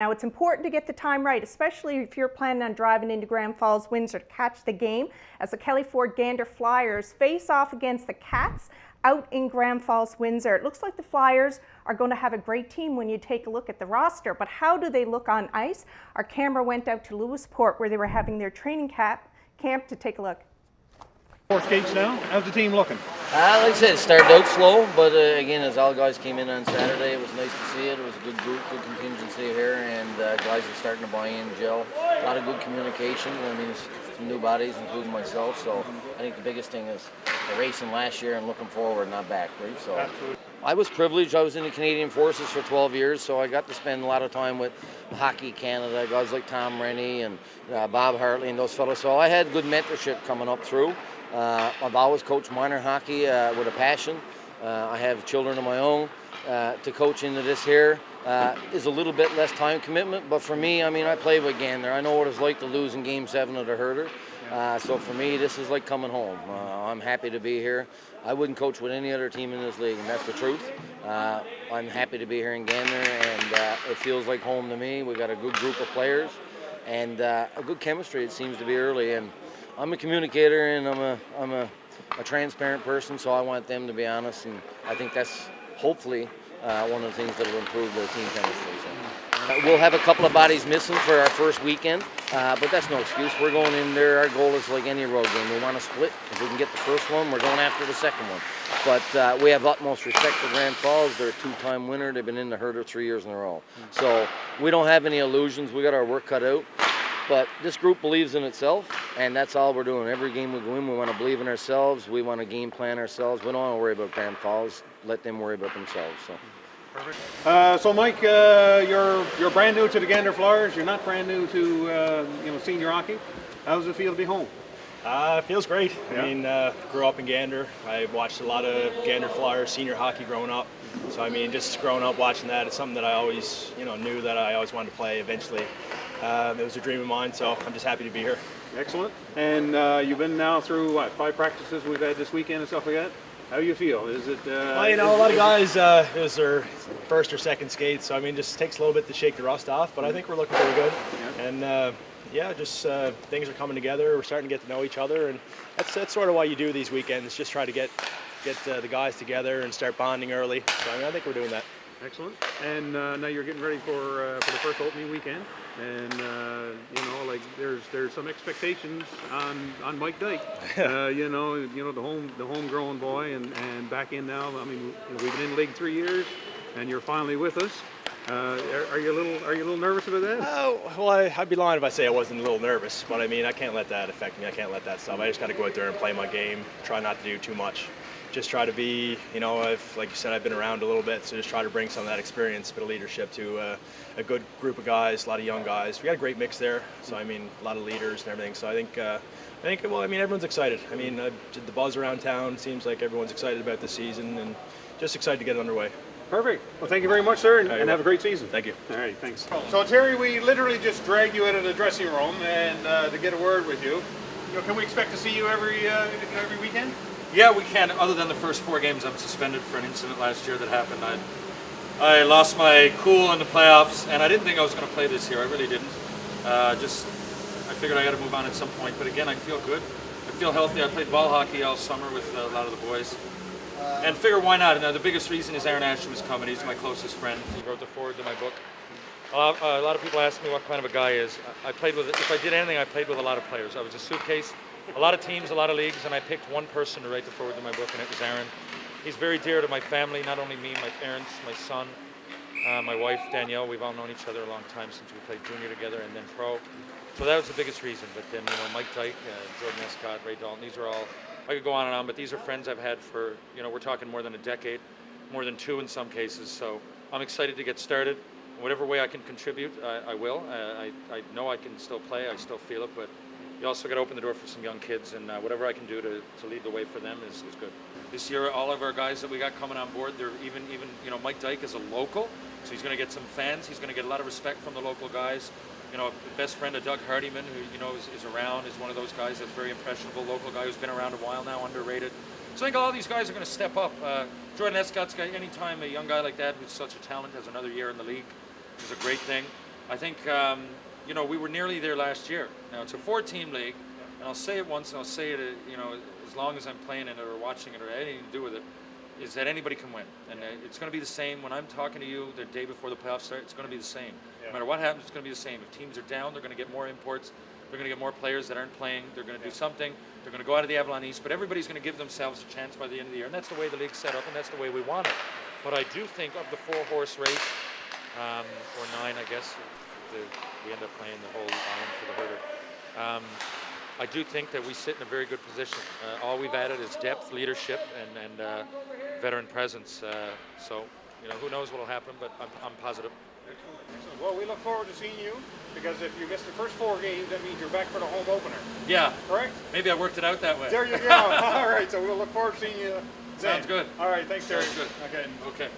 Now it's important to get the time right, especially if you're planning on driving into Grand Falls, Windsor to catch the game as the Kelly Ford Gander Flyers face off against the Cats out in Grand Falls, Windsor. It looks like the Flyers are going to have a great team when you take a look at the roster, but how do they look on ice? Our camera went out to Lewisport where they were having their training camp to take a look. 4 skates now. How's the team looking? Like I said, it started out slow, but again, as all guys came in on Saturday, it was nice to see it. It was a good group, good contingency here, and guys are starting to buy in, gel. A lot of good communication. I mean, some new bodies, including myself. So I think the biggest thing is racing last year and looking forward, not back, right? So absolutely. I was privileged. I was in the Canadian Forces for 12 years, so I got to spend a lot of time with Hockey Canada, guys like Tom Rennie and Bob Hartley and those fellows. So I had good mentorship coming up through. I've always coached minor hockey with a passion. I have children of my own. To coach into this here is a little bit less time commitment, but for me, I mean, I play with Gander. I know what it's like to lose in Game 7 of the Herder. So for me, this is like coming home. I'm happy to be here. I wouldn't coach with any other team in this league, and that's the truth. I'm happy to be here in Gander, and it feels like home to me. We've got a good group of players and a good chemistry, it seems to be early. And I'm a communicator, and I'm a transparent person, so I want them to be honest, and I think that's hopefully one of the things that will improve the team chemistry. So, we'll have a couple of bodies missing for our first weekend, but that's no excuse. We're going in there. Our goal is like any road game. We want to split. If we can get the first one, we're going after the second one. But we have utmost respect for Grand Falls. They're a 2-time winner. They've been in the Herder 3 years in a row. So we don't have any illusions. We got our work cut out. But this group believes in itself, and that's all we're doing. Every game we go in, we want to believe in ourselves. We want to game plan ourselves. We don't want to worry about Grand Falls. Let them worry about themselves. So. Perfect. So Mike, you're brand new to the Gander Flyers. You're not brand new to senior hockey. How does it feel to be home? It feels great. Yeah. I mean, grew up in Gander. I watched a lot of Gander Flyers senior hockey growing up. So I mean, just growing up watching that, it's something that I always, knew that I always wanted to play eventually. It was a dream of mine, so I'm just happy to be here. Excellent. And you've been now through 5 practices we've had this weekend and stuff like that. How do you feel? Is it? Well, a lot of guys, it was their first or second skates, so I mean, just takes a little bit to shake the rust off. But I think we're looking pretty good. Yeah. And just things are coming together. We're starting to get to know each other, and that's sort of why you do these weekends. Just try to get the guys together and start bonding early. So I mean, I think we're doing that. Excellent. And now you're getting ready for the first opening weekend, and there's some expectations on Mike Dyke. The homegrown boy, and back in now. I mean, we've been in league 3 years, and you're finally with us. Are you a little nervous about that? Oh, well, I'd be lying if I say I wasn't a little nervous, but I mean, I can't let that affect me. I can't let that stop. I just got to go out there and play my game. Try not to do too much. Just try to be, like you said, I've been around a little bit, so just try to bring some of that experience, a bit of leadership to a good group of guys, a lot of young guys. We got a great mix there, so I mean, a lot of leaders and everything. So I think, everyone's excited. I mean, the buzz around town seems like everyone's excited about the season, and just excited to get it underway. Perfect. Well, thank you very much, sir, and have a great season. Thank you. All right, thanks. So, Terry, we literally just dragged you out of the dressing room and to get a word with you. Can we expect to see you every weekend? Yeah, we can. Other than the first 4 games, I'm suspended for an incident last year that happened. I lost my cool in the playoffs, and I didn't think I was going to play this year. I really didn't. I figured I got to move on at some point. But again, I feel good. I feel healthy. I played ball hockey all summer with a lot of the boys. And figure why not? Now, the biggest reason is Aaron Ashton was coming. He's my closest friend. He wrote the foreword to my book. A lot of people ask me what kind of a guy is. If I did anything, I played with a lot of players. I was a suitcase. A lot of teams, a lot of leagues, and I picked one person to write the foreword to my book, and it was Aaron. He's very dear to my family, not only me, my parents, my son, my wife, Danielle. We've all known each other a long time since we played junior together and then pro. So that was the biggest reason. But then, Mike Dyke, Jordan Escott, Ray Dalton, these are all, I could go on and on, but these are friends I've had for, we're talking more than a decade, more than 2 in some cases. So I'm excited to get started. Whatever way I can contribute, I will. I know I can still play, I still feel it, but you also got to open the door for some young kids, and whatever I can do to lead the way for them is good. This year, all of our guys that we got coming on board, they're even Mike Dyke is a local, so he's going to get some fans. He's going to get a lot of respect from the local guys. The best friend of Doug Hardiman, who is around, is one of those guys that's very impressionable, local guy who's been around a while now, underrated. So I think all these guys are going to step up. Jordan Escott's guy, anytime a young guy like that who's such a talent has another year in the league, is a great thing. I think, we were nearly there last year. Now, it's a 4-team league, and I'll say it once, and I'll say it, as long as I'm playing in it or watching it or anything to do with it, is that anybody can win. And it's going to be the same when I'm talking to you the day before the playoffs start. It's going to be the same. No matter what happens, it's going to be the same. If teams are down, they're going to get more imports. They're going to get more players that aren't playing. They're going to do something. They're going to go out of the Avalon East. But everybody's going to give themselves a chance by the end of the year. And that's the way the league's set up, and that's the way we want it. But I do think of the 4-horse race, or 9, I guess, we end up playing the whole island for the herder. I do think that we sit in a very good position. All we've added is depth, leadership, and veteran presence. So, who knows what will happen, but I'm positive. Excellent. Well, we look forward to seeing you, because if you miss the first 4 games, that means you're back for the home opener. Yeah. Correct? Maybe I worked it out that way. There you go. All right, so we'll look forward to seeing you then. Sounds good. All right, thanks, Terry. Sounds good. Okay. Okay.